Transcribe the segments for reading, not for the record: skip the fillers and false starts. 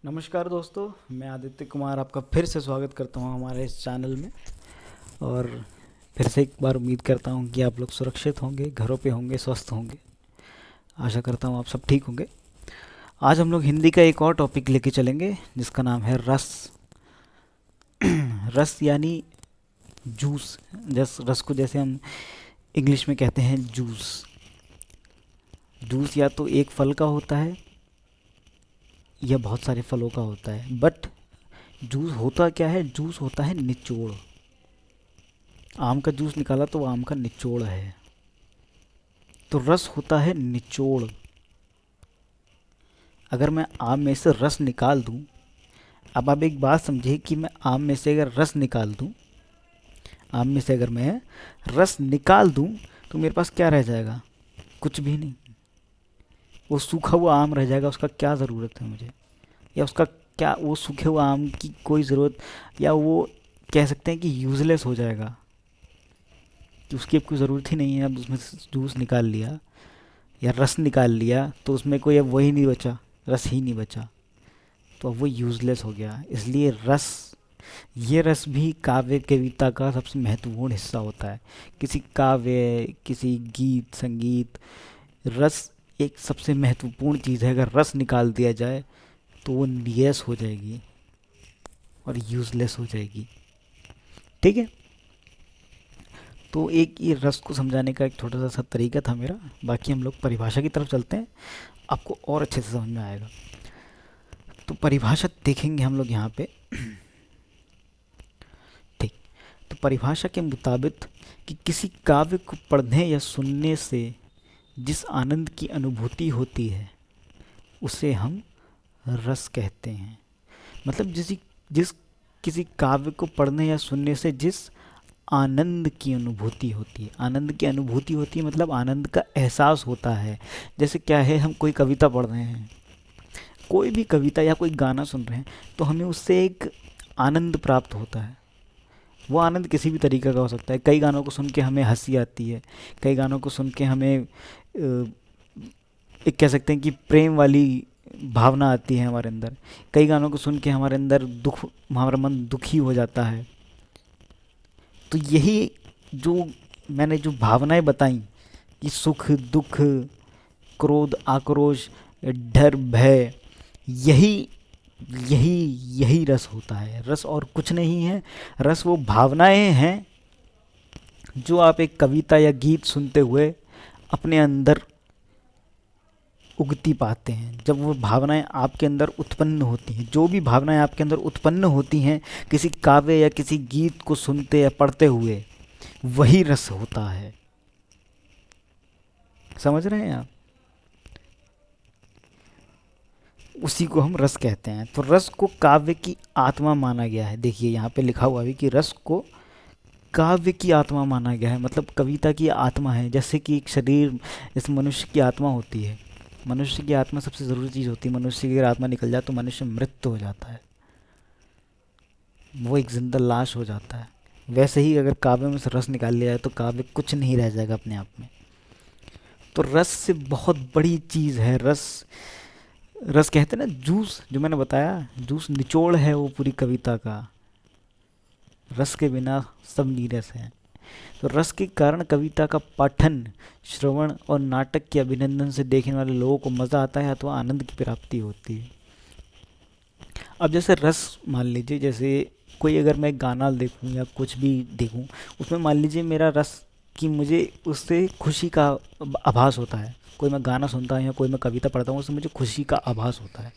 नमस्कार दोस्तों, मैं आदित्य कुमार आपका फिर से स्वागत करता हूं हमारे इस चैनल में। और फिर से एक बार उम्मीद करता हूं कि आप लोग सुरक्षित होंगे, घरों पे होंगे, स्वस्थ होंगे। आशा करता हूं आप सब ठीक होंगे। आज हम लोग हिंदी का एक और टॉपिक लेके चलेंगे जिसका नाम है रस। रस यानी जूस। रस को जैसे हम इंग्लिश में कहते हैं जूस। जूस या तो एक फल का होता है या बहुत सारे फलों का होता है, बट जूस होता क्या है? जूस होता है निचोड़। आम का जूस निकाला तो वो आम का निचोड़ है। तो रस होता है निचोड़। अगर मैं आम में से रस निकाल दूं, अब आप एक बात समझिए कि मैं आम में से अगर रस निकाल दूं, आम में से अगर मैं रस निकाल दूं तो मेरे पास क्या रह जाएगा? कुछ भी नहीं। वो सूखा हुआ आम रह जाएगा। उसका क्या ज़रूरत है मुझे? या उसका क्या, वो सूखे हुए आम की कोई ज़रूरत, या वो कह सकते हैं कि यूज़लेस हो जाएगा कि उसकी अब कोई ज़रूरत ही नहीं है। अब उसमें से जूस निकाल लिया या रस निकाल लिया तो उसमें कोई अब वही नहीं बचा, रस ही नहीं बचा। तो अब वो यूज़लेस हो गया। इसलिए रस, ये रस भी काव्य कविता का सबसे महत्वपूर्ण हिस्सा होता है। किसी काव्य, किसी गीत संगीत, रस एक सबसे महत्वपूर्ण चीज़ है। अगर रस निकाल दिया जाए तो वो नीरस हो जाएगी और यूज़लेस हो जाएगी। ठीक है। तो एक ये रस को समझाने का एक छोटा सा तरीका था मेरा। बाकी हम लोग परिभाषा की तरफ चलते हैं, आपको और अच्छे से समझ में आएगा। तो परिभाषा देखेंगे हम लोग यहाँ पे। ठीक। तो परिभाषा के मुताबिक कि किसी काव्य को पढ़ने या सुनने से जिस आनंद की अनुभूति होती है उसे हम रस कहते हैं। मतलब जिस किसी काव्य को पढ़ने या सुनने से जिस आनंद की अनुभूति होती है, आनंद की अनुभूति होती है मतलब आनंद का एहसास होता है। जैसे क्या है, हम कोई कविता पढ़ रहे हैं, कोई भी कविता या कोई गाना सुन रहे हैं, तो हमें उससे एक आनंद प्राप्त होता है। वो आनंद किसी भी तरीके का हो सकता है। कई गानों को सुन के हमें हंसी आती है, कई गानों को सुन के हमें एक कह सकते हैं कि प्रेम वाली भावना आती है हमारे अंदर। कई गानों को सुन के हमारे अंदर दुख, हमारा मन दुखी हो जाता है। तो यही जो मैंने जो भावनाएं बताई कि सुख, दुख, क्रोध, आक्रोश, डर, भय, यही यही यही रस होता है। रस और कुछ नहीं है। रस वो भावनाएं हैं जो आप एक कविता या गीत सुनते हुए अपने अंदर उगती पाते हैं। जब वो भावनाएं आपके अंदर उत्पन्न होती हैं, जो भी भावनाएं आपके अंदर उत्पन्न होती हैं किसी काव्य या किसी गीत को सुनते या पढ़ते हुए, वही रस होता है। समझ रहे हैं आप? उसी को हम रस कहते हैं। तो रस को काव्य की आत्मा माना गया है। देखिए यहाँ पे लिखा हुआ भी कि रस को काव्य की आत्मा माना गया है, मतलब कविता की आत्मा है। जैसे कि एक शरीर, जैसे मनुष्य की आत्मा होती है। मनुष्य की आत्मा सबसे ज़रूरी चीज़ होती है। मनुष्य की अगर आत्मा निकल जाए तो मनुष्य मृत हो जाता है, वो एक जिंदा लाश हो जाता है। वैसे ही अगर काव्य में से रस निकाल लिया जाए तो काव्य कुछ नहीं रह जाएगा अपने आप में। तो रस से बहुत बड़ी चीज़ है रस। रस कहते हैं ना जूस, जो मैंने बताया, जूस निचोड़ है वो पूरी कविता का। रस के बिना सब नीरस है। तो रस के कारण कविता का पाठन, श्रवण और नाटक के अभिनंदन से देखने वाले लोगों को मज़ा आता है अथवा आनंद की प्राप्ति होती है। अब जैसे रस, मान लीजिए जैसे कोई अगर मैं गाना देखूं या कुछ भी देखूं, उसमें मान लीजिए मेरा रस कि मुझे उससे खुशी का आभास होता है। कोई मैं गाना सुनता हूँ या कोई मैं कविता पढ़ता हूँ, उससे मुझे खुशी का आभास होता है।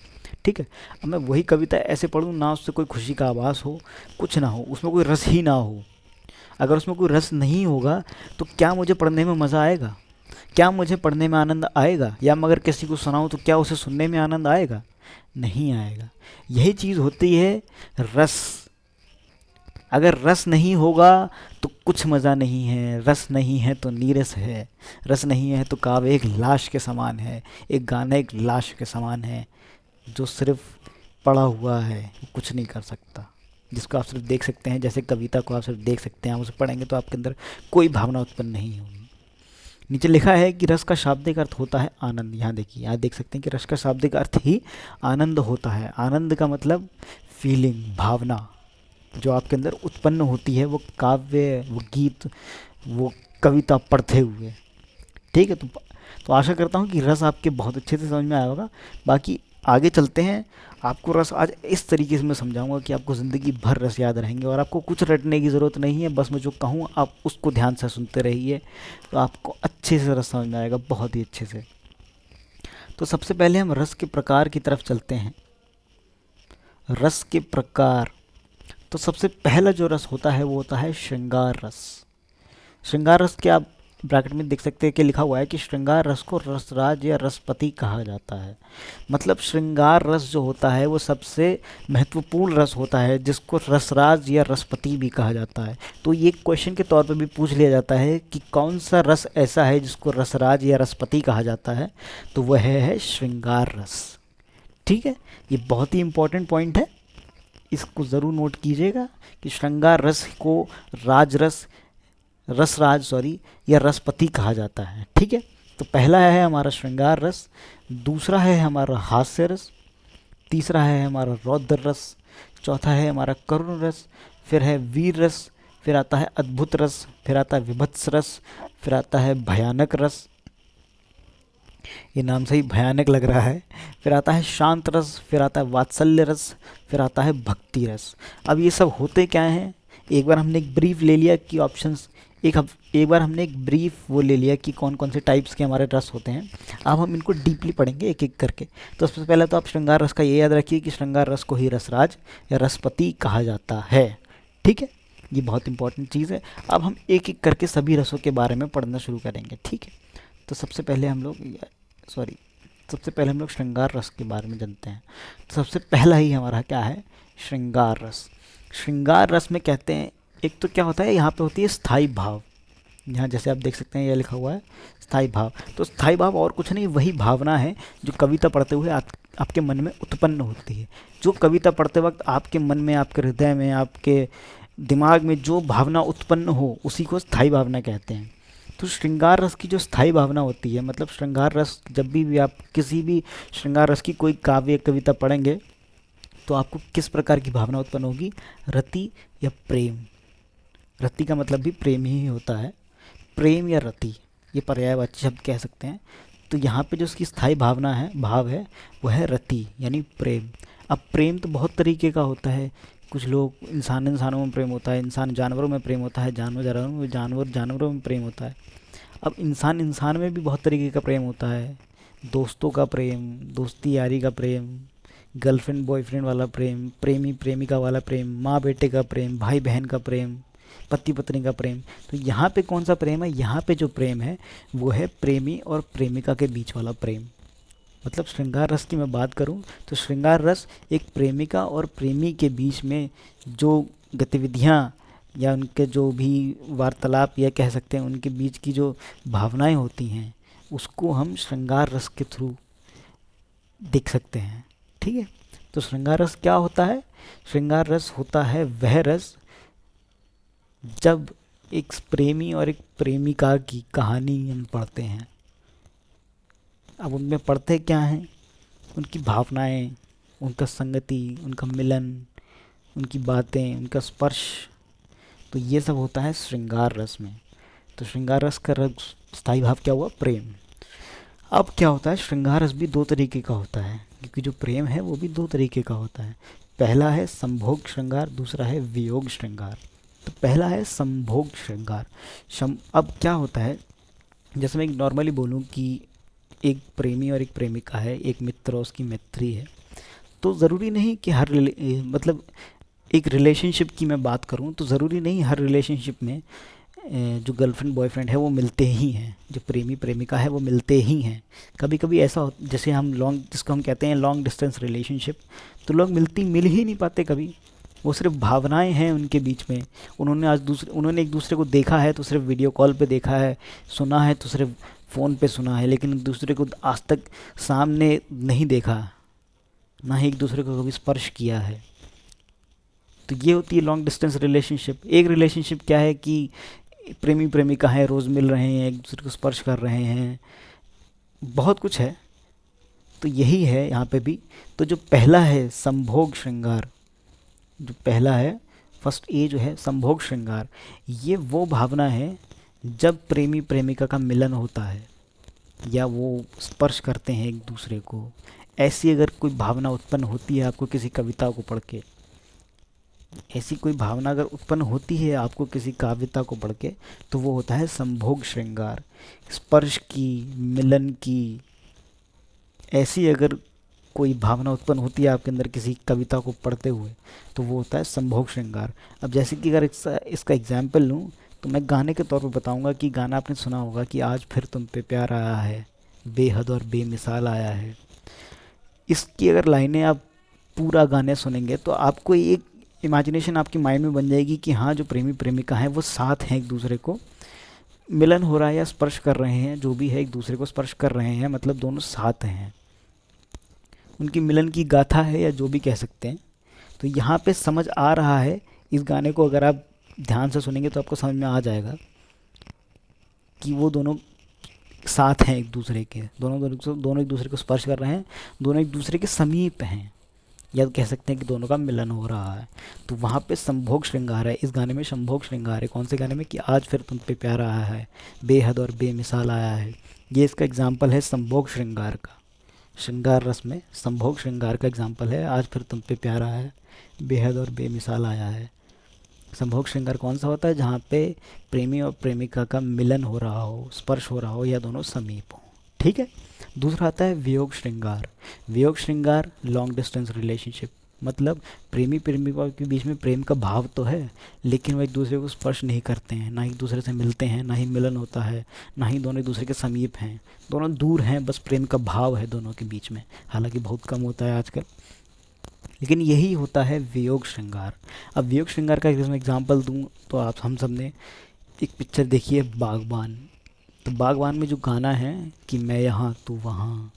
ठीक है। अब मैं वही कविता ऐसे पढ़ूँ ना उससे कोई खुशी का आभास हो, कुछ ना हो, उसमें कोई रस ही ना हो। अगर उसमें कोई रस नहीं होगा तो क्या मुझे पढ़ने में मज़ा आएगा? क्या मुझे पढ़ने में आनंद आएगा? या मैं अगर किसी को सुनाऊँ तो क्या उसे सुनने में आनंद आएगा? नहीं आएगा। यही चीज़ होती है रस। अगर रस नहीं होगा तो कुछ मज़ा नहीं है। रस नहीं है तो नीरस है। रस नहीं है तो काव्य एक लाश के समान है, एक गाना एक लाश के समान है जो सिर्फ पड़ा हुआ है, कुछ नहीं कर सकता, जिसको आप सिर्फ देख सकते हैं। जैसे कविता को आप सिर्फ देख सकते हैं, आप उसे पढ़ेंगे तो आपके अंदर कोई भावना उत्पन्न नहीं होगी। नीचे लिखा है कि रस का शाब्दिक अर्थ होता है आनंद। यहाँ देखिए, यहाँ देख सकते हैं कि रस का शाब्दिक अर्थ ही आनंद होता है। आनंद का मतलब फीलिंग, भावना जो आपके अंदर उत्पन्न होती है, वो काव्य, वो गीत, वो कविता पढ़ते हुए। ठीक है, तो आशा करता हूँ कि रस आपके बहुत अच्छे से समझ में आया होगा। बाकी आगे चलते हैं। आपको रस आज इस तरीके से मैं समझाऊंगा कि आपको ज़िंदगी भर रस याद रहेंगे और आपको कुछ रटने की ज़रूरत नहीं है। बस मैं जो कहूँ आप उसको ध्यान से सुनते रहिए, तो आपको अच्छे से रस समझ में आएगा, बहुत ही अच्छे से। तो सबसे पहले हम रस के प्रकार की तरफ चलते हैं। रस के प्रकार, तो सबसे पहला जो रस होता है वो होता है श्रृंगार रस। श्रृंगार रस के आप ब्रैकेट में देख सकते हैं कि लिखा हुआ है कि श्रृंगार रस को रसराज या रसपति कहा जाता है। मतलब श्रृंगार रस जो होता है वो सबसे महत्वपूर्ण रस होता है, जिसको रसराज या रसपति भी कहा जाता है। तो ये क्वेश्चन के तौर पर भी पूछ लिया जाता है कि कौन सा रस ऐसा है जिसको रसराज या रसपति कहा जाता है, तो वह है श्रृंगार रस। ठीक है, ये बहुत ही इंपॉर्टेंट पॉइंट है, इसको ज़रूर नोट कीजिएगा कि श्रृंगार रस को राजरस, रसराज सॉरी, या रसपति कहा जाता है। ठीक है, तो पहला है हमारा श्रृंगार रस, दूसरा है हमारा हास्य रस, तीसरा है हमारा रौद्र रस, चौथा है हमारा करुण रस, फिर है वीर रस, फिर आता है अद्भुत रस, फिर आता है विभत्स रस, फिर आता है भयानक रस, ये नाम से ही भयानक लग रहा है, फिर आता है शांत रस, फिर आता है वात्सल्य रस, फिर आता है भक्ति रस। अब ये सब होते क्या हैं, एक बार हमने एक ब्रीफ ले लिया कि ऑप्शंस, एक बार हमने एक ब्रीफ वो ले लिया कि कौन कौन से टाइप्स के हमारे रस होते हैं। अब हम इनको डीपली पढ़ेंगे एक एक करके। तो सबसे पहले तो आप श्रृंगार रस का ये याद रखिए कि श्रृंगार रस को ही रसराज या रसपति कहा जाता है। ठीक है, ये बहुत इंपॉर्टेंट चीज़ है। अब हम एक एक करके सभी रसों के बारे में पढ़ना शुरू करेंगे। ठीक है, तो सबसे पहले हम लोग श्रृंगार रस के बारे में जानते हैं। तो सबसे पहला ही हमारा क्या है, श्रृंगार रस। श्रृंगार रस में कहते हैं, एक तो क्या होता है, यहाँ पे होती है स्थाई भाव। यहाँ जैसे आप देख सकते हैं, यह लिखा हुआ है स्थाई भाव। तो स्थाई भाव और कुछ नहीं, वही भावना है जो कविता पढ़ते हुए आपके मन में उत्पन्न होती है। जो कविता पढ़ते वक्त आपके मन में, आपके हृदय में, आपके दिमाग में जो भावना उत्पन्न हो, उसी को स्थाई भावना कहते हैं। तो श्रृंगार रस की जो स्थाई भावना होती है, मतलब श्रृंगार रस, जब भी आप किसी भी श्रृंगार रस की कोई काव्य कविता पढ़ेंगे तो आपको किस प्रकार की भावना उत्पन्न होगी, रति या प्रेम। रति का मतलब भी प्रेम ही होता है, प्रेम या रति, ये पर्यायवाची शब्द कह सकते हैं। तो यहाँ पे जो उसकी स्थाई भावना है, भाव है, वो है रति यानी प्रेम। अब प्रेम तो बहुत तरीके का होता है। कुछ लोग, इंसानों में प्रेम होता है, इंसान जानवरों में प्रेम होता है, जानवरों में प्रेम होता है। अब इंसान में भी बहुत तरीके का प्रेम होता है। दोस्तों का प्रेम, दोस्ती यारी का प्रेम, गर्लफ्रेंड बॉयफ्रेंड वाला प्रेम, प्रेमी प्रेमिका वाला प्रेम, माँ बेटे का प्रेम, भाई बहन का प्रेम, पति पत्नी का प्रेम। तो यहाँ पे कौन सा प्रेम है, यहाँ पे जो प्रेम है वो है प्रेमी और प्रेमिका के बीच वाला प्रेम। मतलब श्रृंगार रस की मैं बात करूँ तो श्रृंगार रस एक प्रेमिका और प्रेमी के बीच में जो गतिविधियाँ या उनके जो भी वार्तालाप या कह सकते हैं उनके बीच की जो भावनाएं होती हैं, उसको हम श्रृंगार रस के थ्रू देख सकते हैं। ठीक है, तो श्रृंगार रस क्या होता है, श्रृंगार रस होता है वह रस जब एक प्रेमी और एक प्रेमिका की कहानी हम पढ़ते हैं। अब उनमें पढ़ते क्या हैं, उनकी भावनाएं, उनका संगति, उनका मिलन, उनकी बातें, उनका स्पर्श, तो ये सब होता है श्रृंगार रस में। तो श्रृंगार रस का रस स्थायी भाव क्या हुआ, प्रेम। अब क्या होता है, श्रृंगार रस भी दो तरीके का होता है, क्योंकि जो प्रेम है वो भी दो तरीके का होता है। पहला है संभोग श्रृंगार, दूसरा है वियोग श्रृंगार। तो पहला है संभोग श्रृंगार। अब क्या होता है, जैसे मैं नॉर्मली बोलूँ कि एक प्रेमी और एक प्रेमिका है, एक मित्र और उसकी मैत्री है, तो ज़रूरी नहीं कि मतलब एक रिलेशनशिप की मैं बात करूं तो ज़रूरी नहीं हर रिलेशनशिप में जो गर्लफ्रेंड बॉयफ्रेंड है वो मिलते ही हैं, जो प्रेमी प्रेमिका है वो मिलते ही हैं। कभी कभी ऐसा हो, जैसे जिसको हम कहते हैं लॉन्ग डिस्टेंस रिलेशनशिप, तो लोग मिल ही नहीं पाते कभी। वो सिर्फ भावनाएं हैं उनके बीच में। उन्होंने एक दूसरे को देखा है तो सिर्फ वीडियो कॉल पे देखा है, सुना है तो सिर्फ फ़ोन पे सुना है, लेकिन एक दूसरे को आज तक सामने नहीं देखा, ना ही एक दूसरे को कभी स्पर्श किया है। तो ये होती है लॉन्ग डिस्टेंस रिलेशनशिप। एक रिलेशनशिप क्या है कि प्रेमी प्रेमिका हैं, रोज़ मिल रहे हैं, एक दूसरे को स्पर्श कर रहे हैं, बहुत कुछ है। तो यही है यहाँ पे भी। तो जो पहला है संभोग श्रृंगार, जो पहला है फर्स्ट ए जो है संभोग श्रृंगार, ये वो भावना है जब प्रेमी प्रेमिका का मिलन होता है या वो स्पर्श करते हैं एक दूसरे को। ऐसी अगर कोई भावना उत्पन्न होती है आपको किसी कविता को पढ़ के, ऐसी कोई भावना अगर उत्पन्न होती है आपको किसी कविता को पढ़ के, तो वो होता है संभोग श्रृंगार। स्पर्श की, मिलन की, ऐसी अगर कोई भावना उत्पन्न होती है आपके अंदर किसी कविता को पढ़ते हुए, तो वो होता है संभोग श्रृंगार। अब जैसे कि अगर इसका एग्जाम्पल लूँ तो मैं गाने के तौर पर बताऊंगा कि गाना आपने सुना होगा कि आज फिर तुम पे प्यार आया है, बेहद और बेमिसाल आया है। इसकी अगर लाइनें आप पूरा गाने सुनेंगे तो आपको एक इमेजिनेशन आपकी माइंड में बन जाएगी कि हाँ, जो प्रेमी प्रेमिका हैं वो साथ हैं, एक दूसरे को मिलन हो रहा है या स्पर्श कर रहे हैं, जो भी है एक दूसरे को स्पर्श कर रहे हैं, मतलब दोनों साथ हैं, उनकी मिलन की गाथा है या जो भी कह सकते हैं। तो यहाँ पे समझ आ रहा है, इस गाने को अगर आप ध्यान से सुनेंगे तो आपको समझ में आ जाएगा कि वो दोनों साथ हैं एक दूसरे के, दोनों एक दूसरे को स्पर्श कर रहे हैं, दोनों एक दूसरे के समीप हैं, या कह सकते हैं कि दोनों का मिलन हो रहा है। तो वहाँ पे संभोग श्रृंगार है, इस गाने में संभोग श्रृंगार है। कौन से गाने में? कि आज फिर तुम पे प्यार आया है, बेहद और बेमिसाल आया है। ये इसका एग्जाम्पल है संभोग श्रृंगार का। श्रृंगार रस में संभोग श्रृंगार का एग्जाम्पल है, आज फिर तुम पे प्यार आया है, बेहद और बेमिसाल आया है। संभोग श्रृंगार कौन सा होता है? जहाँ पे प्रेमी और प्रेमिका का मिलन हो रहा हो, स्पर्श हो रहा हो, या दोनों समीप हो। ठीक है। दूसरा आता है वियोग श्रृंगार। वियोग श्रृंगार लॉन्ग डिस्टेंस रिलेशनशिप, मतलब प्रेमी प्रेमिका के बीच में प्रेम का भाव तो है, लेकिन वो एक दूसरे को स्पर्श नहीं करते हैं, ना एक दूसरे से मिलते हैं, ना ही मिलन होता है, ना ही दोनों एक दूसरे के समीप हैं, दोनों दूर हैं, बस प्रेम का भाव है दोनों के बीच में। हालांकि बहुत कम होता है आजकल, लेकिन यही होता है वियोग श्रृंगार। अब वियोग श्रृंगार का अगर मैं एग्जाम्पल दूँ तो आप हम सब ने एक पिक्चर देखी है बागबान। तो बागबान में जो गाना है कि मैं यहाँ तू वहाँ,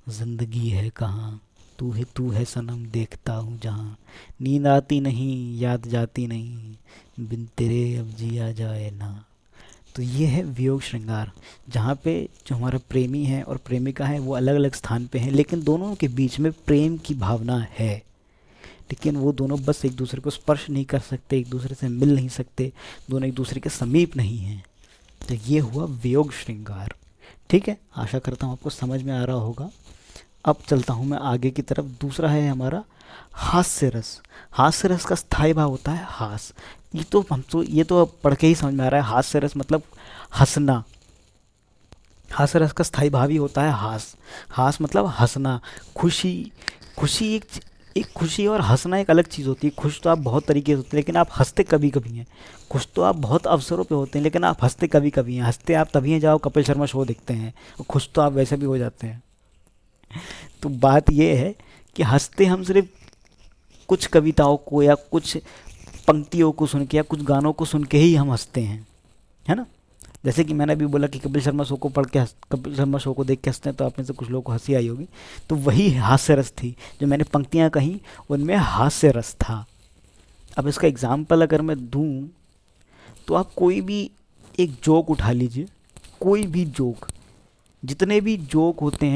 ज़िंदगी है कहाँ, तू है सनम देखता हूँ जहाँ, नींद आती नहीं याद जाती नहीं, बिन तेरे अब जिया जाए ना। तो ये है वियोग श्रृंगार, जहाँ पे जो हमारा प्रेमी है और प्रेमिका है वो अलग अलग स्थान पे हैं, लेकिन दोनों के बीच में प्रेम की भावना है, लेकिन वो दोनों बस एक दूसरे को स्पर्श नहीं कर सकते, एक दूसरे से मिल नहीं सकते, दोनों एक दूसरे के समीप नहीं हैं। तो ये हुआ वियोग श्रृंगार। ठीक है, आशा करता हूँ आपको समझ में आ रहा होगा। अब चलता हूँ मैं आगे की तरफ। दूसरा है हमारा हास्य रस। हास्य रस का स्थायी भाव होता है हास। ये तो अब पढ़ के ही समझ में आ रहा है। हास्य रस मतलब हंसना। हास्य रस का स्थायी भाव ही होता है हास। हास मतलब हंसना, खुशी। खुशी एक खुशी और हंसना एक अलग चीज़ होती है। खुश तो आप बहुत तरीके से होते हैं, लेकिन आप हंसते कभी कभी हैं। खुश तो आप बहुत अवसरों पे होते हैं, लेकिन आप हंसते कभी कभी हैं। हंसते आप तभी हैं जब आप कपिल शर्मा शो देखते हैं, और खुश तो आप वैसे भी हो जाते हैं। तो बात ये है कि हंसते हम सिर्फ कुछ कविताओं को या कुछ पंक्तियों को सुन के या कुछ गानों को सुन के ही हम हंसते हैं, है ना। जैसे कि मैंने अभी बोला कि कपिल शर्मा शो को कपिल शर्मा शो को देख के हंसते हैं, तो आप में से कुछ लोगों को हंसी आई होगी। तो वही हास्य रस थी, जो मैंने पंक्तियाँ कहीं उनमें हास्य रस था। अब इसका एग्जाम्पल अगर मैं दूँ तो आप कोई भी एक जोक उठा लीजिए, कोई भी जोक, जितने भी जोक होते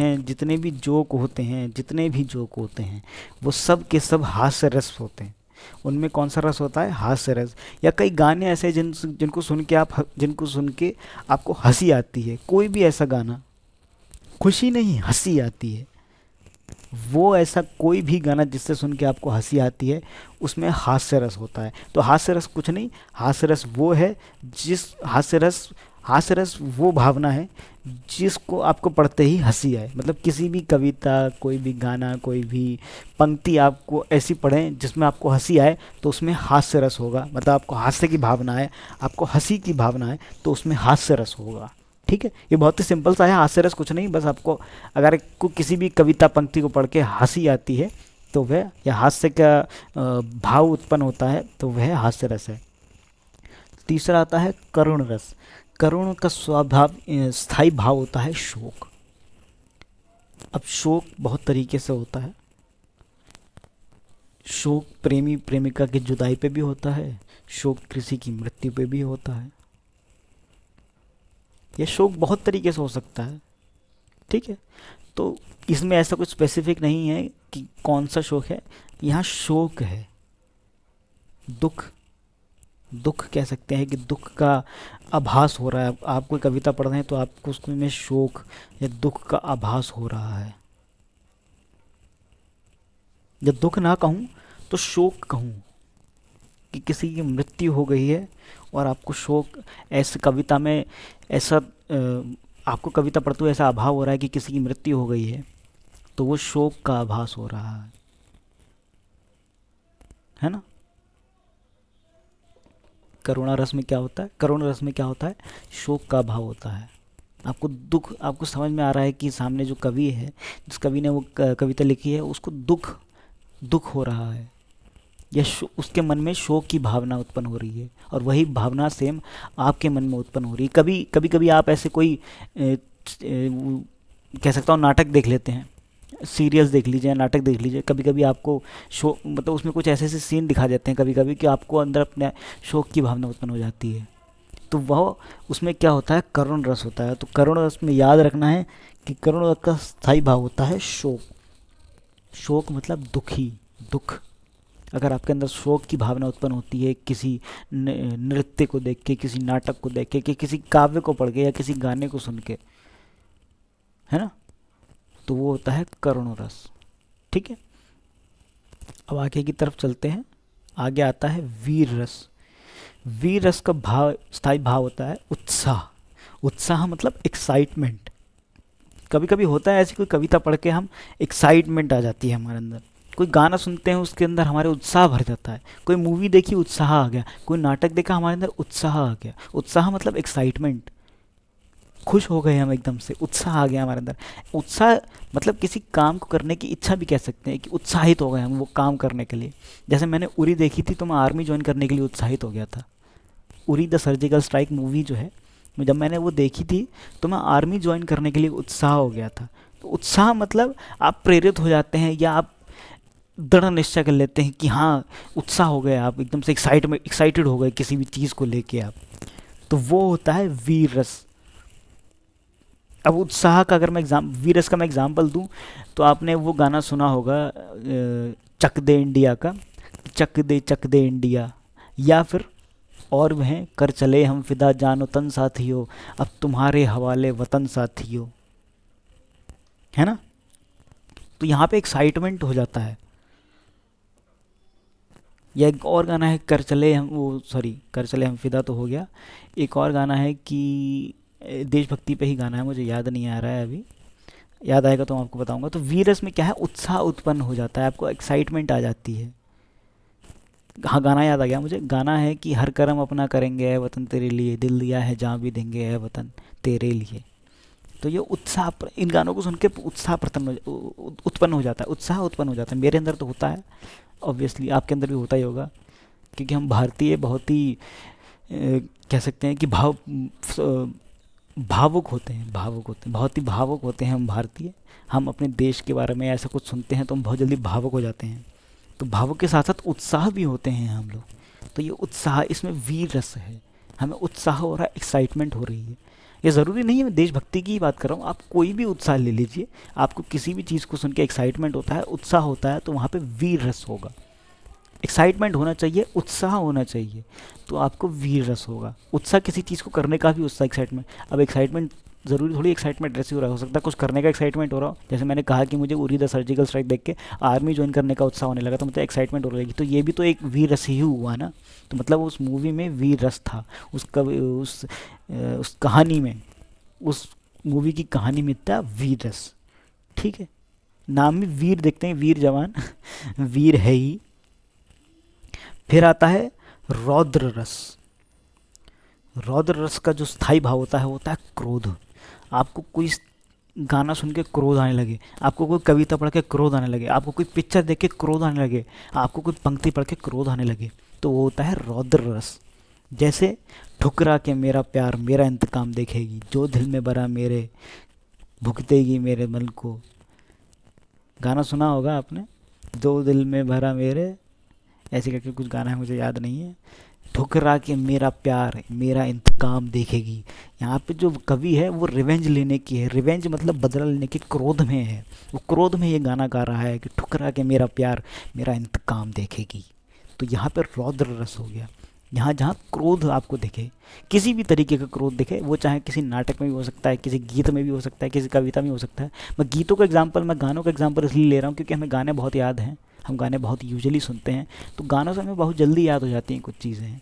हैं, वो सब के सब हास्य रस होते हैं। उनमें कौन सा रस होता है? हास्य रस। या कई गाने ऐसे जिनको सुन के आपको हंसी आती है। कोई भी ऐसा गाना, खुशी नहीं हंसी आती है, वो ऐसा कोई भी गाना जिससे सुन के आपको हंसी आती है, उसमें हास्य रस होता है। तो हास्य रस कुछ नहीं, हास्य रस वो है हास्य रस वो भावना है जिसको आपको पढ़ते ही हंसी आए। मतलब किसी भी कविता, कोई भी गाना, कोई भी पंक्ति आपको ऐसी पढ़ें जिसमें आपको हंसी आए, तो उसमें हास्य रस होगा। मतलब आपको हास्य की भावना है, आपको हंसी की भावना है, तो उसमें हास्य रस होगा। ठीक है, ये बहुत ही सिंपल सा है। हास्य रस कुछ नहीं, बस आपको अगर किसी भी कविता पंक्ति को पढ़ के हंसी आती है तो वह, या हास्य का भाव उत्पन्न होता है, तो वह हास्य रस है। तीसरा आता है करुण रस। करुण का स्थायी भाव होता है शोक। अब शोक बहुत तरीके से होता है। शोक प्रेमी प्रेमिका की जुदाई पे भी होता है, शोक किसी की मृत्यु पे भी होता है, ये शोक बहुत तरीके से हो सकता है, ठीक है। तो इसमें ऐसा कुछ स्पेसिफिक नहीं है कि कौन सा शोक है, यहाँ शोक है, दुख, दुख कह सकते हैं कि दुख का आभास हो रहा है। आप कोई कविता पढ़ रहे हैं तो आपको उसमें शोक या दुख का आभास हो रहा है। जब दुख ना कहूँ तो शोक कहूँ कि किसी की मृत्यु हो गई है और आपको शोक, ऐसे कविता में ऐसा आपको कविता पढ़ते हुए ऐसा अभाव हो रहा है कि किसी की मृत्यु हो गई है, तो वो शोक का आभास हो रहा है ना। करुणा रस में क्या होता है, करुणा रस में क्या होता है, शोक का अभाव होता है। आपको दुख, आपको समझ में आ रहा है कि सामने जो कवि है, जिस कवि ने वो कविता लिखी है, उसको दुख, दुख हो रहा है, या उसके मन में शोक की भावना उत्पन्न हो रही है, और वही भावना सेम आपके मन में उत्पन्न हो रही है। कभी कभी आप ऐसे कोई कह सकता हूँ नाटक देख लेते हैं, सीरियल्स देख लीजिए, नाटक देख लीजिए, कभी कभी आपको शो मतलब उसमें कुछ ऐसे ऐसे सीन दिखा देते हैं कभी कभी कि आपको अंदर अपने शोक की भावना उत्पन्न हो जाती है। तो वह उसमें क्या होता है, करुण रस होता है। तो करुण रस में याद रखना है कि करुण रस का स्थायी भाव होता है शोक। शोक मतलब दुखी, दुख। अगर आपके अंदर शोक की भावना उत्पन्न होती है किसी नृत्य को देख के, किसी नाटक को देख के, कि किसी काव्य को पढ़ के, या किसी गाने को सुन के, है ना, तो वो होता है करुण रस, ठीक है। अब आगे की तरफ चलते हैं। आगे आता है वीर रस। वीर रस का भाव, स्थायी भाव होता है उत्साह। उत्साह मतलब एक्साइटमेंट। कभी कभी होता है ऐसी कोई कविता पढ़ के हम एक्साइटमेंट आ जाती है हमारे अंदर, कोई गाना सुनते हैं उसके अंदर हमारे उत्साह भर जाता है, कोई मूवी देखी उत्साह आ गया, कोई नाटक देखा हमारे अंदर उत्साह आ गया। उत्साह मतलब एक्साइटमेंट, खुश हो गए हम एकदम से, उत्साह आ गया हमारे अंदर। उत्साह मतलब किसी काम को करने की इच्छा भी कह सकते हैं कि उत्साहित हो गए हम वो काम करने के लिए। जैसे मैंने उरी देखी थी तो मैं आर्मी ज्वाइन करने के लिए उत्साहित हो गया था। Uri the surgical strike movie जो है, जब मैंने वो देखी थी तो मैं आर्मी ज्वाइन करने के लिए उत्साह हो गया था। तो उत्साह मतलब आप प्रेरित हो जाते हैं, या आप दृढ़ निश्चय कर लेते हैं कि हाँ, उत्साह हो गए, आप एकदम से एक्साइटेड हो गए किसी भी चीज़ को लेके आप। तो वो होता है वीर रस। अब उत्साह का अगर मैं वीर रस का मैं एग्जाम्पल दूं, तो आपने वो गाना सुना होगा चक दे इंडिया का, चक दे इंडिया, या फिर और वह कर चले हम फिदा जानो तन साथियों, अब तुम्हारे हवाले वतन साथियों, है ना। तो यहाँ पे एक्साइटमेंट हो जाता है। या एक और गाना है कर चले हम, वो सॉरी, कर चले हम फिदा तो हो गया। एक और गाना है कि देशभक्ति पे ही गाना है, मुझे याद नहीं आ रहा है अभी, याद आएगा तो मैं आपको बताऊंगा। तो वीरस में क्या है, उत्साह उत्पन्न हो जाता है, आपको एक्साइटमेंट आ जाती है। हाँ, गाना याद आ गया मुझे, गाना है कि हर कर्म अपना करेंगे है वतन तेरे लिए, दिल दिया है जहाँ भी देंगे है वतन तेरे लिए। तो ये उत्साह, इन गानों को सुन के उत्साह उत्पन्न हो जाता है, उत्साह उत्पन्न हो जाता है। मेरे अंदर तो होता है, ऑब्वियसली आपके अंदर भी होता ही होगा, क्योंकि हम भारतीय बहुत ही कह सकते हैं कि भावुक होते हैं, बहुत ही भावुक होते हैं हम भारतीय। हम अपने देश के बारे में ऐसा कुछ सुनते हैं तो हम बहुत जल्दी भावुक हो जाते हैं। तो भावुक के साथ साथ उत्साह भी होते हैं हम लोग। तो ये उत्साह, इसमें वीर रस है, हमें उत्साह हो रहा है, एक्साइटमेंट हो रही है। ये ज़रूरी नहीं है मैं देशभक्ति की ही बात कर रहा हूँ, आप कोई भी उत्साह ले लीजिए, आपको किसी भी चीज़ को सुन के एक्साइटमेंट होता है, उत्साह होता है, तो वहाँ पे वीर रस होगा। एक्साइटमेंट होना चाहिए, उत्साह होना चाहिए, तो आपको वीर रस होगा। उत्साह किसी चीज़ को करने का भी उत्साह, एक्साइटमेंट। अब एक्साइटमेंट ज़रूरी थोड़ी एक्साइटमेंट ऐसे हो रहा, हो सकता है कुछ करने का एक्साइटमेंट हो रहा हो। जैसे मैंने कहा कि मुझे उरी द सर्जिकल स्ट्राइक देख के आर्मी ज्वाइन करने का उत्साह होने लगा, तो मतलब एक्साइटमेंट हो रहेगी, तो ये भी तो एक वीर रस ही हुआ ना। तो मतलब उस मूवी में वीर रस था, उस कहानी में, उस मूवी की कहानी में था वीर रस, ठीक है। नाम में वीर देखते हैं, वीर जवान वीर है ही। फिर आता है रौद्र रस। रौद्र रस का जो स्थायी भाव होता है, वो होता है क्रोध। आपको कोई गाना सुन के क्रोध आने लगे, आपको कोई कविता पढ़ के क्रोध आने लगे, आपको कोई पिक्चर देख के क्रोध आने लगे, आपको कोई पंक्ति पढ़ के क्रोध आने लगे, तो वो होता है रौद्र रस। जैसे ठुकरा के मेरा प्यार मेरा इंतकाम देखेगी, जो दिल में भरा मेरे भुगतेगी मेरे मन को। गाना सुना होगा आपने, जो दिल में भरा मेरे, ऐसे करके कुछ गाना है, मुझे याद नहीं है, ठुकरा के मेरा प्यार मेरा इंतकाम देखेगी। यहाँ पे जो कवि है वो रिवेंज लेने की है, रिवेंज मतलब बदला लेने के क्रोध में है। वो क्रोध में ये गाना गा रहा है कि ठुकरा के मेरा प्यार मेरा इंतकाम देखेगी। तो यहाँ पे रौद्र रस हो गया। यहाँ जहाँ क्रोध आपको दिखे, किसी भी तरीके का क्रोध दिखे, वो चाहे किसी नाटक में भी हो सकता है, किसी गीत में भी हो सकता है, किसी कविता में हो सकता है। मैं गीतों का एग्जांपल, मैं गानों का एग्जांपल इसलिए ले रहा हूँ क्योंकि हमें गाने बहुत याद हैं, हम गाने बहुत यूजुअली सुनते हैं, तो गानों से हमें बहुत जल्दी याद हो जाती हैं कुछ चीज़ें,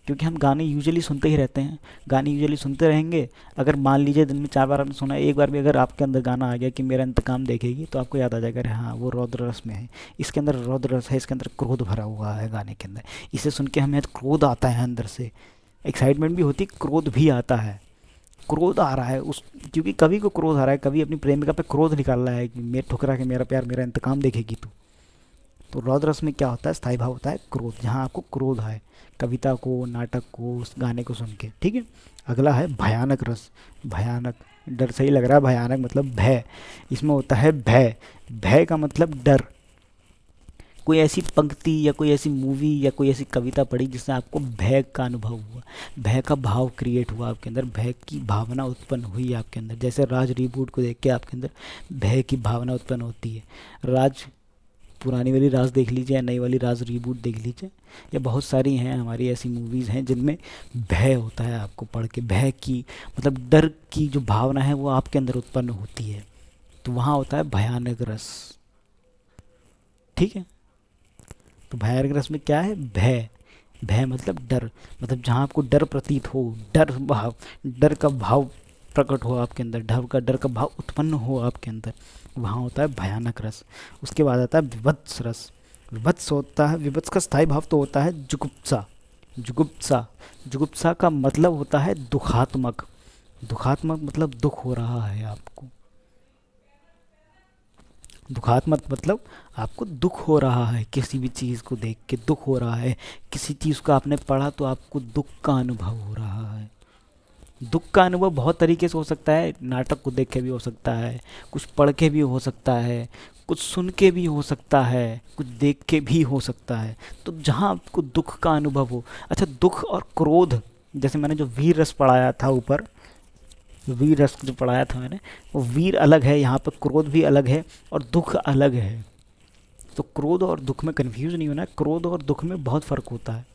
क्योंकि हम गाने यूजुअली सुनते ही रहते हैं। गाने यूजुअली सुनते रहेंगे। अगर मान लीजिए दिन में 4 बार आपने सुना, एक बार भी अगर आपके अंदर गाना आ गया कि मेरा इंतकाम देखेगी, तो आपको याद आ जाएगा अरे हाँ वो रौद्र रस में है, इसके अंदर रौद्र रस है, इसके अंदर क्रोध भरा हुआ है गाने के अंदर। इसे सुन के हमें क्रोध आता है अंदर से, एक्साइटमेंट भी होती है, क्रोध भी आता है। क्रोध आ रहा है उस, क्योंकि कवि को क्रोध आ रहा है, कवि अपनी प्रेमिका पे क्रोध निकाल रहा है कि मेरे ठुकरा के मेरा प्यार मेरा इंतकाम देखेगी तू। तो रौद्र रस में क्या होता है, स्थायी भाव होता है क्रोध, जहाँ आपको क्रोध आए कविता को, नाटक को, उस गाने को सुन के। ठीक है, अगला है भयानक रस। भयानक, डर सही लग रहा है, भयानक मतलब भय। इसमें होता है भय। भय का मतलब डर। कोई ऐसी पंक्ति या कोई ऐसी मूवी या कोई ऐसी कविता पढ़ी जिससे आपको भय का अनुभव हुआ, भय का भाव क्रिएट हुआ आपके अंदर, भय की भावना उत्पन्न हुई आपके अंदर। जैसे राज रिबूट को देख के आपके अंदर भय की भावना उत्पन्न होती है। राज, पुरानी वाली राज देख लीजिए या नई वाली राज रिबूट देख लीजिए, या बहुत सारी हैं हमारी ऐसी मूवीज़ हैं जिनमें भय होता है। आपको पढ़ के भय की मतलब डर की जो भावना है वो आपके अंदर उत्पन्न होती है, तो वहाँ होता है भयानक रस। ठीक है, तो भयानक रस में क्या है, भय। भय मतलब डर, मतलब जहाँ आपको डर प्रतीत हो, डर भाव, डर का भाव प्रकट हो आपके अंदर, डर का भाव उत्पन्न हो आपके अंदर, वहाँ होता है भयानक रस। उसके बाद आता है विभत्स रस। विभत्स होता है, विभत्स का स्थायी भाव तो होता है जुगुप्सा। जुगुप्सा, जुगुप्सा का मतलब होता है दुखात्मक। दुखात्मक मतलब दुख हो रहा है आपको। दुखात्मक मतलब आपको दुख हो रहा है, किसी भी चीज़ को देख के दुख हो रहा है, किसी चीज़ को आपने पढ़ा तो आपको दुख का अनुभव हो रहा है। दुख का अनुभव बहुत तरीके से हो सकता है, नाटक को देख के भी हो सकता है, कुछ पढ़ के भी हो सकता है, कुछ सुन के भी हो सकता है, कुछ देख के भी हो सकता है। तो जहाँ आपको दुख का अनुभव हो। अच्छा, दुख और क्रोध, जैसे मैंने जो वीर रस पढ़ाया था ऊपर, वीर रस जो पढ़ाया था मैंने, वो वीर अलग है, यहाँ पर क्रोध भी अलग है और दुख अलग है। तो क्रोध और दुख में कन्फ्यूज नहीं होना है, क्रोध और दुख में बहुत फ़र्क होता है।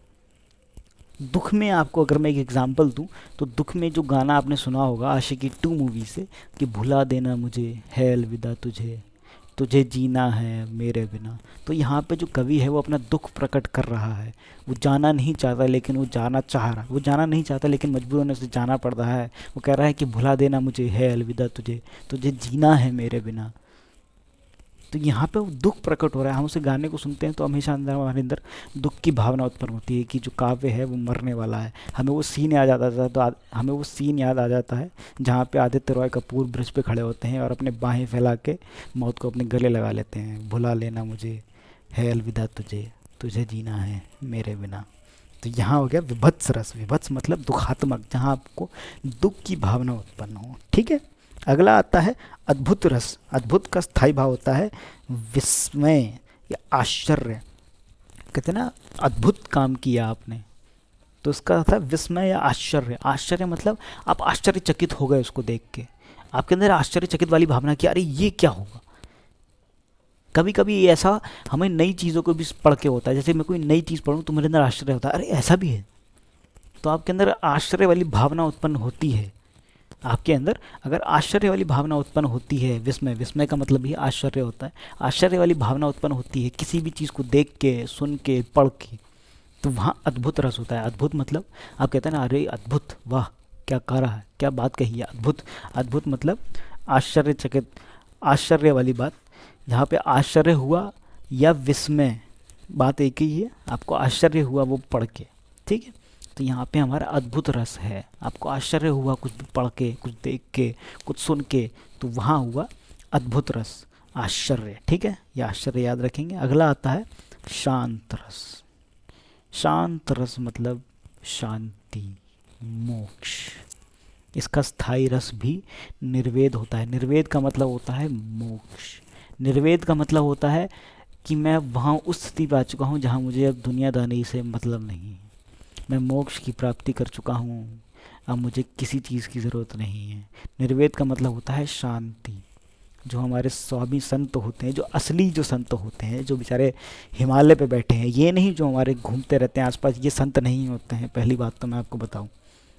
दुख में आपको अगर मैं एक एग्जांपल दूं, तो दुख में जो गाना आपने सुना होगा आशिकी 2 मूवी से कि भुला देना मुझे है अलविदा तुझे, तुझे जीना है मेरे बिना। तो यहाँ पे जो कवि है वो अपना दुख प्रकट कर रहा है। वो जाना नहीं चाहता लेकिन वो जाना चाह रहा है, वो जाना नहीं चाहता लेकिन मजबूर होने से जाना पड़ रहा है। वो कह रहा है कि भुला देना मुझे है अलविदा तुझे, तुझे जीना है मेरे बिना। तो यहाँ पे वो दुख प्रकट हो रहा है। हम उसे गाने को सुनते हैं तो हमेशा अंदर, हमारे अंदर दुख की भावना उत्पन्न होती है कि जो काव्य है वो मरने वाला है। हमें वो सीन याद आ जाता है, तो हमें वो सीन याद आ जाता है जहाँ पे आदित्य रॉय कपूर ब्रिज पे खड़े होते हैं और अपने बाहें फैला के मौत को अपने गले लगा लेते हैं। भुला लेना मुझे है अलविदा तुझे, तुझे जीना है मेरे बिना। तो यहाँ हो गया विभत्स रस। विभत्स मतलब दुखात्मक, जहाँ आपको दुख की भावना उत्पन्न हो। ठीक है, अगला आता है अद्भुत रस। अद्भुत का स्थायी भाव होता है विस्मय या आश्चर्य। कहते हैं ना अद्भुत काम किया आपने, तो उसका था विस्मय या आश्चर्य। आश्चर्य मतलब आप आश्चर्यचकित हो गए उसको देख के, आपके अंदर आश्चर्यचकित वाली भावना कि अरे ये क्या होगा। कभी कभी ऐसा हमें नई चीज़ों को भी पढ़ के होता है, जैसे मैं कोई नई चीज़ पढ़ूँ तो मेरे अंदर आश्चर्य होता है, अरे ऐसा भी है। तो आपके अंदर आश्चर्य वाली भावना उत्पन्न होती है। आपके अंदर अगर आश्चर्य वाली भावना उत्पन्न होती है, विस्मय, विस्मय का मतलब भी आश्चर्य होता है, आश्चर्य वाली भावना उत्पन्न होती है किसी भी चीज़ को देख के, सुन के, पढ़ के, तो वहाँ अद्भुत रस होता है। अद्भुत मतलब आप कहते हैं ना अरे अद्भुत, वाह क्या कह रहा है, क्या बात कही है, अद्भुत। अद्भुत मतलब आश्चर्यचकित, आश्चर्य वाली बात, जहाँ पे आश्चर्य हुआ या विस्मय, बात एक ही है। आपको आश्चर्य हुआ वो पढ़ के, ठीक है। तो यहाँ पे हमारा अद्भुत रस है। आपको आश्चर्य हुआ कुछ भी पढ़ के, कुछ देख के, कुछ सुन के, तो वहाँ हुआ अद्भुत रस, आश्चर्य। ठीक है, ये आश्चर्य याद रखेंगे। अगला आता है शांत रस। शांत रस मतलब शांति, मोक्ष। इसका स्थायी रस भी निर्वेद होता है। निर्वेद का मतलब होता है मोक्ष। निर्वेद का मतलब होता है कि मैं वहाँ उस स्थिति पर आ चुका हूँ जहाँ मुझे अब दुनियादारी से मतलब नहीं है। मैं मोक्ष की प्राप्ति कर चुका हूँ, अब मुझे किसी चीज़ की ज़रूरत नहीं है। निर्वेद का मतलब होता है शांति। जो हमारे स्वामी संत होते हैं, जो असली जो संत होते हैं, जो बेचारे हिमालय पे बैठे हैं, ये नहीं जो हमारे घूमते रहते हैं आसपास, ये संत नहीं होते हैं। पहली बात तो मैं आपको बताऊं,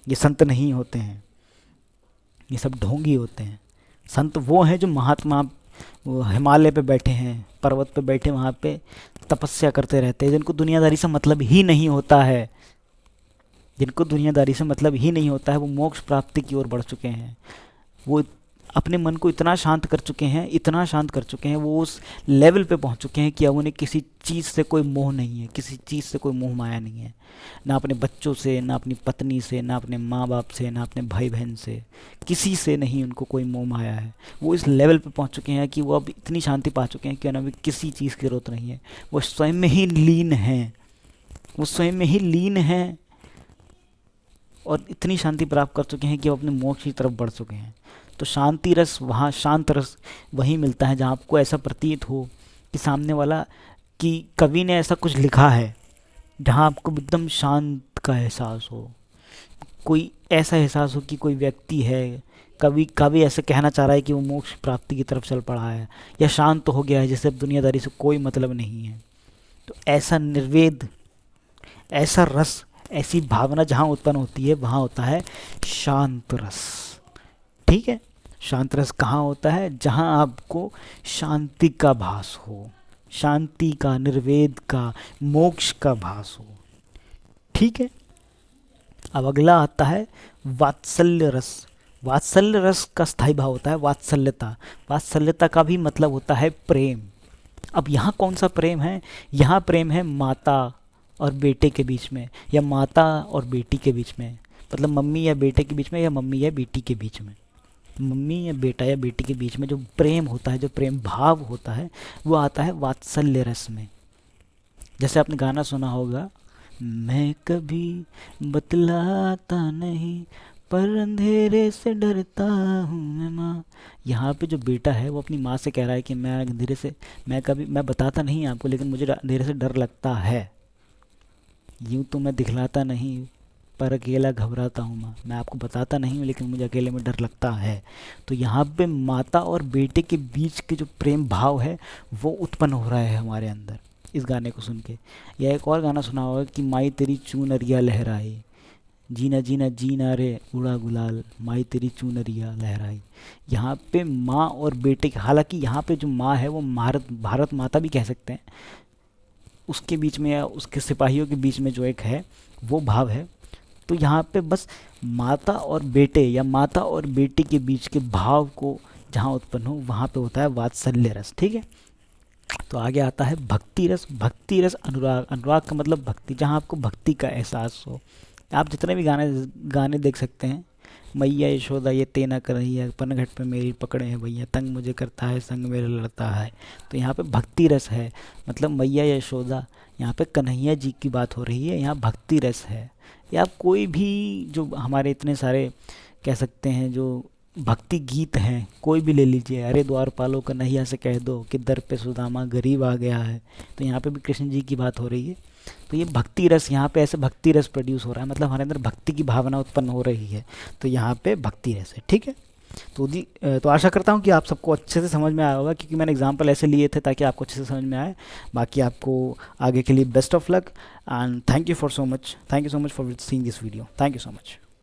ये संत नहीं होते हैं, ये सब ढोंगी होते हैं। संत वो हैं जो महात्मा, वो हिमालय पे बैठे हैं, पर्वत पे बैठे वहाँ पे तपस्या करते रहते हैं, जिनको दुनियादारी से मतलब ही नहीं होता है, जिनको दुनियादारी से मतलब ही नहीं होता है, वो मोक्ष प्राप्ति की ओर बढ़ चुके हैं। वो अपने मन को इतना शांत कर चुके हैं, इतना शांत कर चुके हैं, वो उस लेवल पे पहुंच चुके हैं कि अब उन्हें किसी चीज़ से कोई मोह नहीं है, किसी चीज़ से कोई मोह माया नहीं है, ना अपने बच्चों से, ना अपनी पत्नी से, ना अपने माँ बाप से, ना अपने भाई बहन से, किसी से नहीं उनको कोई मोह माया है। वो इस लेवल पे पहुंच चुके हैं कि वो अब इतनी शांति पा चुके हैं कि उन्हें अभी किसी चीज़ की ज़रूरत नहीं है। वो स्वयं में ही लीन हैं, वो स्वयं में ही लीन हैं और इतनी शांति प्राप्त कर चुके हैं कि वो अपने मोक्ष की तरफ बढ़ चुके हैं। तो शांति रस वहाँ, शांत रस वहीं मिलता है जहाँ आपको ऐसा प्रतीत हो कि सामने वाला, कि कवि ने ऐसा कुछ लिखा है जहाँ आपको एकदम शांत का एहसास हो, कोई ऐसा एहसास हो कि कोई व्यक्ति है, कवि ऐसे कहना चाह रहा है कि वो मोक्ष प्राप्ति की तरफ चल पड़ा है या शांत हो गया है, जिसे अब दुनियादारी से कोई मतलब नहीं है। तो ऐसा निर्वेद, ऐसा रस, ऐसी भावना जहाँ उत्पन्न होती है वहाँ होता है शांत रस। ठीक है, शांत रस कहाँ होता है? जहाँ आपको शांति का भास हो, शांति का, निर्वेद का, मोक्ष का भास हो। ठीक है, अब अगला आता है वात्सल्य रस। वात्सल्य रस का स्थायी भाव होता है वात्सल्यता। वात्सल्यता का भी मतलब होता है प्रेम। अब यहाँ कौन सा प्रेम है? यहाँ प्रेम है माता और बेटे के बीच में, या माता और बेटी के बीच में, मतलब मम्मी या बेटे के बीच में, या मम्मी या बेटी के बीच में। मम्मी या बेटा या बेटी के बीच में जो प्रेम होता है, जो प्रेम भाव होता है, वो आता है वात्सल्य रस में। जैसे आपने गाना सुना होगा, मैं कभी बतलाता नहीं पर अंधेरे से डरता हूँ मैं माँ। यहाँ पे जो बेटा है वो अपनी माँ से कह रहा है कि मैं अंधेरे से, मैं बताता नहीं आपको, लेकिन मुझे अंधेरे से डर लगता है। यूँ तो मैं दिखलाता नहीं पर अकेला घबराता हूँ माँ, मैं आपको बताता नहीं हूँ लेकिन मुझे अकेले में डर लगता है। तो यहाँ पे माता और बेटे के बीच के जो प्रेम भाव है वो उत्पन्न हो रहा है हमारे अंदर इस गाने को सुन के। या एक और गाना सुना होगा कि माई तेरी चूनरिया लहराई, जीना जीना जीना रे उड़ा गुलाल, माई तेरी चूनरिया लहराई। यहाँ पे माँ और बेटे के, हालांकि यहाँ पे जो माँ है वो भारत माता भी कह सकते हैं, उसके बीच में या उसके सिपाहियों के बीच में जो एक है वो भाव है। तो यहाँ पे बस माता और बेटे या माता और बेटे के बीच के भाव को जहाँ उत्पन्न हो वहाँ पे होता है वात्सल्य रस। ठीक है, तो आगे आता है भक्ति रस। भक्ति रस अनुराग, अनुराग का मतलब भक्ति, जहाँ आपको भक्ति का एहसास हो। आप जितने भी गाने देख सकते हैं, मैया यशोदा ये तेना कर रही है, पनघट पे मेरी पकड़े हैं भैया, तंग मुझे करता है संग मेरे लड़ता है। तो यहाँ पे भक्ति रस है, मतलब मैया यशोदा, यहाँ पे कन्हैया जी की बात हो रही है, यहाँ भक्ति रस है। या कोई भी जो हमारे इतने सारे कह सकते हैं जो भक्ति गीत हैं, कोई भी ले लीजिए, अरे द्वारपालों कन्हैया से कह दो कि दर पे सुदामा गरीब आ गया है, तो यहाँ पे भी कृष्ण जी की बात हो रही है। तो ये भक्ति रस, यहाँ पे ऐसे भक्ति रस प्रोड्यूस हो रहा है, मतलब हमारे अंदर भक्ति की भावना उत्पन्न हो रही है, तो यहाँ पे भक्ति रस है। ठीक है, तो आशा करता हूँ कि आप सबको अच्छे से समझ में आया होगा, क्योंकि मैंने एग्जाम्पल ऐसे लिए थे ताकि आपको अच्छे से समझ में आए। बाकी आपको आगे के लिए best of luck and thank you so much for seeing this video. Thank you so much.